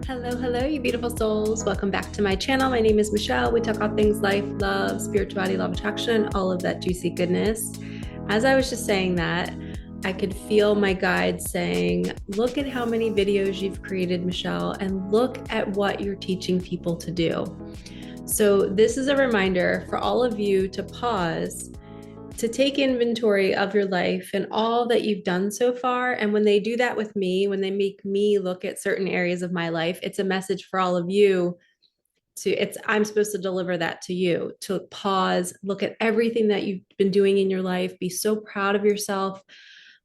Hello, hello, you beautiful souls. Welcome back to my channel. My name is Michelle. We talk all things life, love, spirituality, law of attraction, all of that juicy goodness. As I was just saying that, I could feel my guide saying, look at how many videos you've created, Michelle, and look at what you're teaching people to do. So this is a reminder for all of you to pause, to take inventory of your life and all that you've done so far. And when they do that with me, when they make me look at certain areas of my life, it's a message for all of you I'm supposed to deliver that to you, to pause, look at everything that you've been doing in your life, be so proud of yourself.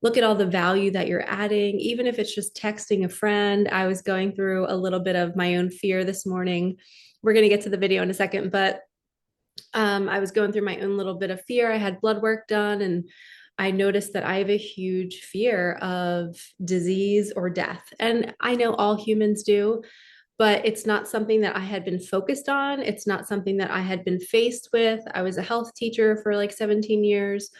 Look at all the value that you're adding, even if it's just texting a friend. I was going through a little bit of my own fear this morning. We're going to get to the video in a second, but I was going through my own little bit of fear. I had blood work done, and I noticed that I have a huge fear of disease or death. And I know all humans do, but it's not something that I had been focused on. It's not something that I had been faced with. I was a health teacher for like 17 years.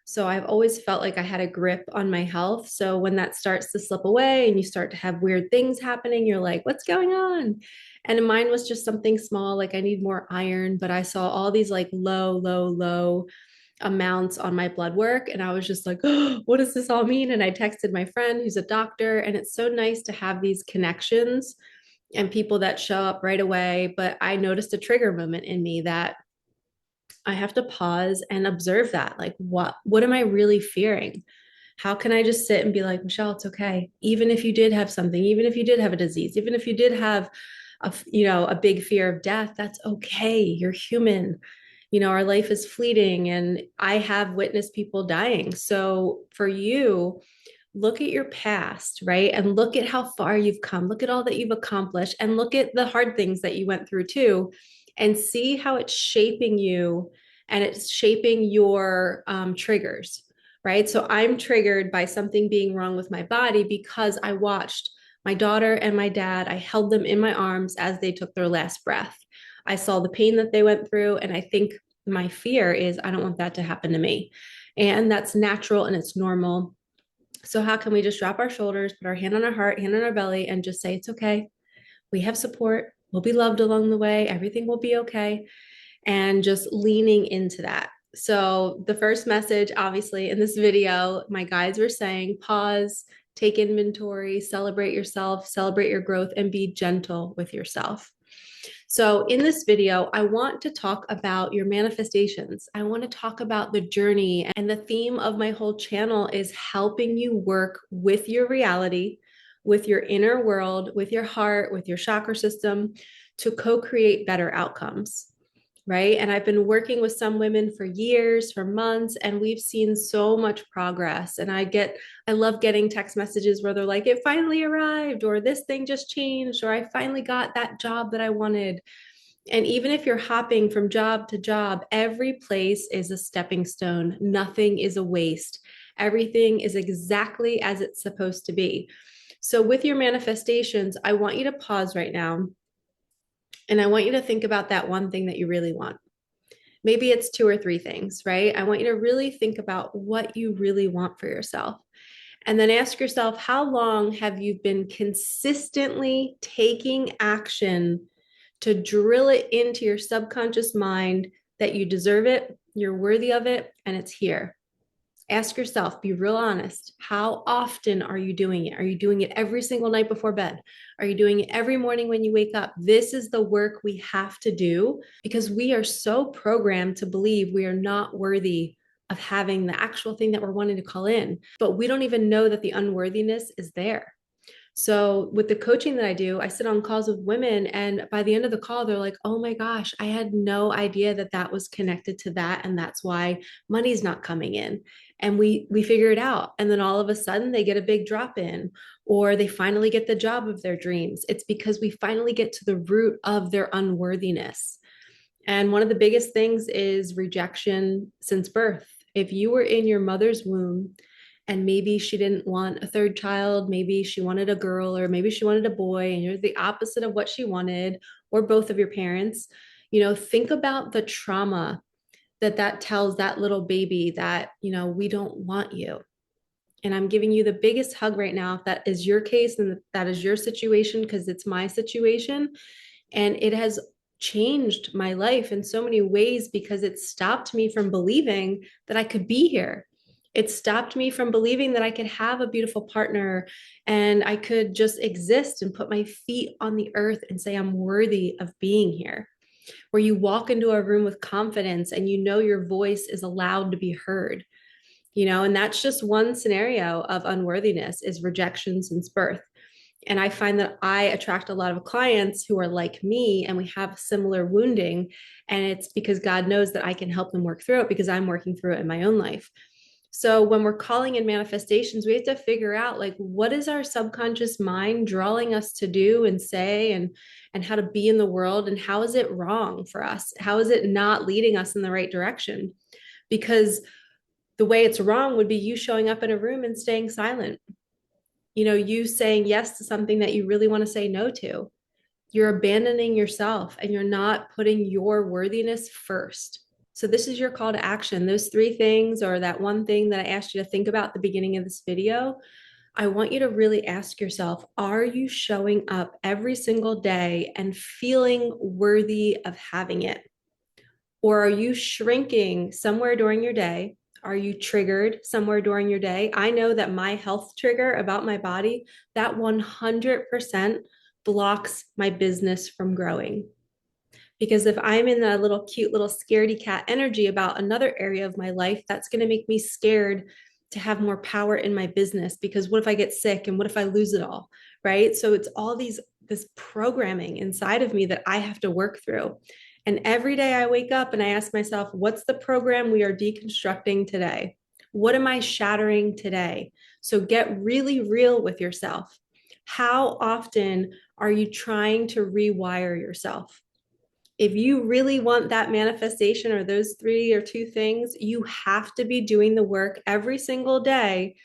So I've always felt like I had a grip on my health. So when that starts to slip away and you start to have weird things happening, you're like, what's going on? And mine was just something small, like I need more iron, but I saw all these like low amounts on my blood work. And I was just like, oh, what does this all mean? And I texted my friend who's a doctor. And it's so nice to have these connections and people that show up right away. But I noticed a trigger moment in me that I have to pause and observe that. Like, what am I really fearing? How can I just sit and be like, Michelle, it's okay. Even if you did have something, even if you did have a disease, even if you did have a big fear of death, that's okay. You're human. Our life is fleeting, and I have witnessed people dying. So for you, look at your past, right? And look at how far you've come. Look at all that you've accomplished, and look at the hard things that you went through too, and see how it's shaping you and it's shaping your triggers, right? So I'm triggered by something being wrong with my body because I watched my daughter and my dad, I held them in my arms as they took their last breath. I saw the pain that they went through. And I think my fear is I don't want that to happen to me. And that's natural and it's normal. So how can we just drop our shoulders, put our hand on our heart, hand on our belly, and just say, it's okay. We have support. We'll be loved along the way. Everything will be okay. And just leaning into that. So the first message, obviously, in this video, my guides were saying, pause, take inventory, celebrate yourself, celebrate your growth, and be gentle with yourself. So in this video, I want to talk about your manifestations. I want to talk about the journey, and the theme of my whole channel is helping you work with your reality, with your inner world, with your heart, with your chakra system to co-create better outcomes. Right. And I've been working with some women for years, for months, and we've seen so much progress. And I love getting text messages where they're like, it finally arrived, or this thing just changed, or I finally got that job that I wanted. And even if you're hopping from job to job, every place is a stepping stone. Nothing is a waste. Everything is exactly as it's supposed to be. So with your manifestations, I want you to pause right now. And I want you to think about that one thing that you really want. Maybe it's two or three things, right? I want you to really think about what you really want for yourself. And then ask yourself, how long have you been consistently taking action to drill it into your subconscious mind that you deserve it, you're worthy of it, and it's here? Ask yourself, be real honest. How often are you doing it? Are you doing it every single night before bed? Are you doing it every morning when you wake up? This is the work we have to do because we are so programmed to believe we are not worthy of having the actual thing that we're wanting to call in, but we don't even know that the unworthiness is there. So with the coaching that I do, I sit on calls with women, and by the end of the call, they're like, oh my gosh, I had no idea that that was connected to that. And that's why money's not coming in. And we figure it out. And then all of a sudden they get a big drop in, or they finally get the job of their dreams. It's because we finally get to the root of their unworthiness. And one of the biggest things is rejection since birth. If you were in your mother's womb and maybe she didn't want a third child, maybe she wanted a girl, or maybe she wanted a boy, and you're the opposite of what she wanted, or both of your parents, think about the trauma that tells that little baby that, we don't want you. And I'm giving you the biggest hug right now, if that is your case and that is your situation, because it's my situation. And it has changed my life in so many ways because it stopped me from believing that I could be here. It stopped me from believing that I could have a beautiful partner and I could just exist and put my feet on the earth and say, I'm worthy of being here. Where you walk into a room with confidence and you know your voice is allowed to be heard, and that's just one scenario of unworthiness is rejection since birth. And I find that I attract a lot of clients who are like me and we have similar wounding. And it's because God knows that I can help them work through it because I'm working through it in my own life. So when we're calling in manifestations, we have to figure out like what is our subconscious mind drawing us to do and say and how to be in the world, and how is it wrong for us? How is it not leading us in the right direction? Because the way it's wrong would be you showing up in a room and staying silent. You saying yes to something that you really want to say no to. You're abandoning yourself and you're not putting your worthiness first. So this is your call to action. Those three things, or that one thing that I asked you to think about at the beginning of this video, I want you to really ask yourself, are you showing up every single day and feeling worthy of having it? Or are you shrinking somewhere during your day? Are you triggered somewhere during your day? I know that my health trigger about my body, that 100% blocks my business from growing. Because if I'm in that little cute little scaredy cat energy about another area of my life, that's going to make me scared to have more power in my business. Because what if I get sick and what if I lose it all? Right. So it's all this programming inside of me that I have to work through. And every day I wake up and I ask myself, what's the program we are deconstructing today? What am I shattering today? So get really real with yourself. How often are you trying to rewire yourself? If you really want that manifestation or those three or two things, you have to be doing the work every single day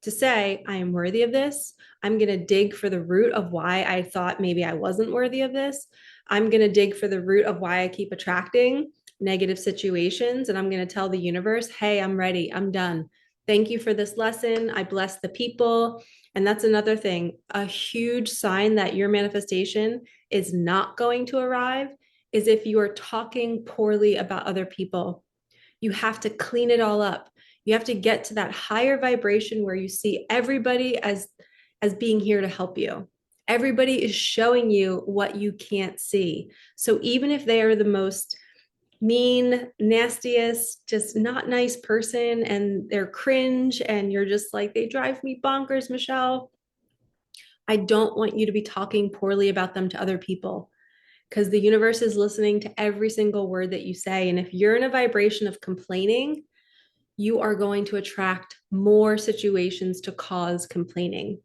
to say, I am worthy of this. I'm going to dig for the root of why I thought maybe I wasn't worthy of this. I'm going to dig for the root of why I keep attracting negative situations. And I'm going to tell the universe, hey, I'm ready. I'm done. Thank you for this lesson. I bless the people. And that's another thing. A huge sign that your manifestation is not going to arrive is if you are talking poorly about other people. You have to clean it all up. You have to get to that higher vibration where you see everybody as being here to help you. Everybody is showing you what you can't see. So even if they are the most mean, nastiest, just not nice person and they're cringe and you're just like, they drive me bonkers, Michelle, I don't want you to be talking poorly about them to other people, because the universe is listening to every single word that you say. And if you're in a vibration of complaining, you are going to attract more situations to cause complaining.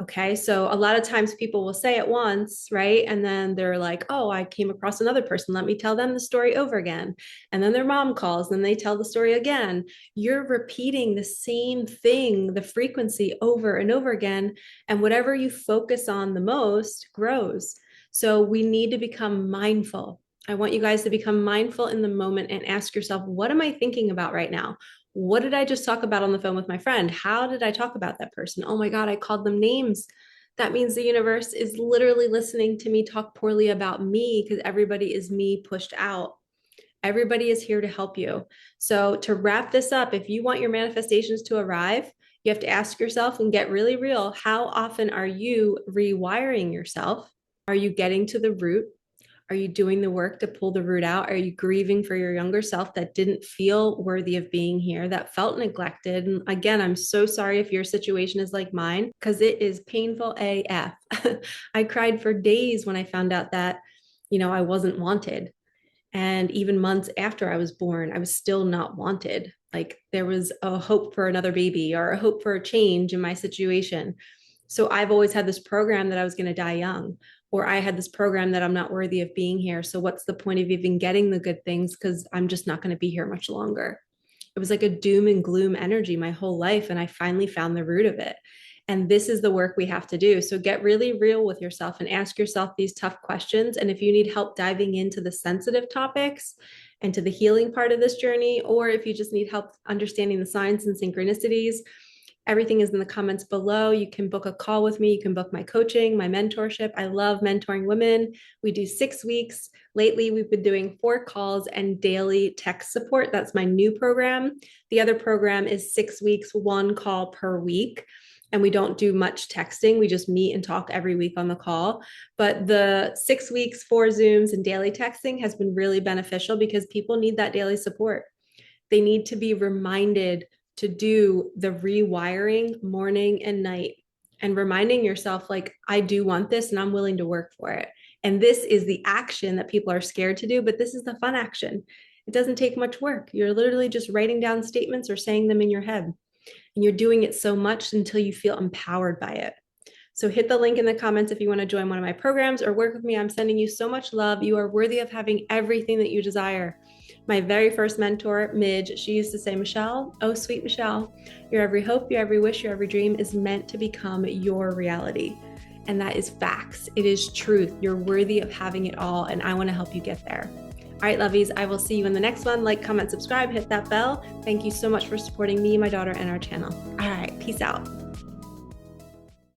Okay. So a lot of times people will say it once, right? And then they're like, oh, I came across another person. Let me tell them the story over again. And then their mom calls and they tell the story again. You're repeating the same thing, the frequency over and over again. And whatever you focus on the most grows. So we need to become mindful. I want you guys to become mindful in the moment and ask yourself, what am I thinking about right now? What did I just talk about on the phone with my friend? How did I talk about that person? Oh my God, I called them names. That means the universe is literally listening to me talk poorly about me because everybody is me pushed out. Everybody is here to help you. So, to wrap this up, if you want your manifestations to arrive, you have to ask yourself and get really real. How often are you rewiring yourself? Are you getting to the root? Are you doing the work to pull the root out? Are you grieving for your younger self that didn't feel worthy of being here, that felt neglected? And again, I'm so sorry if your situation is like mine, because it is painful AF. I cried for days when I found out that, I wasn't wanted. And even months after I was born, I was still not wanted. Like there was a hope for another baby or a hope for a change in my situation. So I've always had this program that I was going to die young, or I had this program that I'm not worthy of being here. So what's the point of even getting the good things? Because I'm just not going to be here much longer. It was like a doom and gloom energy my whole life. And I finally found the root of it. And this is the work we have to do. So get really real with yourself and ask yourself these tough questions. And if you need help diving into the sensitive topics and to the healing part of this journey, or if you just need help understanding the signs and synchronicities, Everything is in the comments below. You can book a call with me. You can book my coaching, my mentorship. I love mentoring women. We do 6 weeks. Lately, we've been doing 4 calls and daily text support. That's my new program. The other program is 6 weeks, 1 call per week. And we don't do much texting. We just meet and talk every week on the call. But the 6 weeks, 4 Zooms, and daily texting has been really beneficial because people need that daily support. They need to be reminded to do the rewiring morning and night and reminding yourself, like, I do want this and I'm willing to work for it. And this is the action that people are scared to do, but this is the fun action. It doesn't take much work. You're literally just writing down statements or saying them in your head. And you're doing it so much until you feel empowered by it. So hit the link in the comments if you want to join one of my programs or work with me. I'm sending you so much love. You are worthy of having everything that you desire. My very first mentor, Midge, she used to say, Michelle, oh, sweet Michelle, your every hope, your every wish, your every dream is meant to become your reality. And that is facts. It is truth. You're worthy of having it all. And I want to help you get there. All right, lovies, I will see you in the next one. Like, comment, subscribe, hit that bell. Thank you so much for supporting me, my daughter, and our channel. All right, peace out.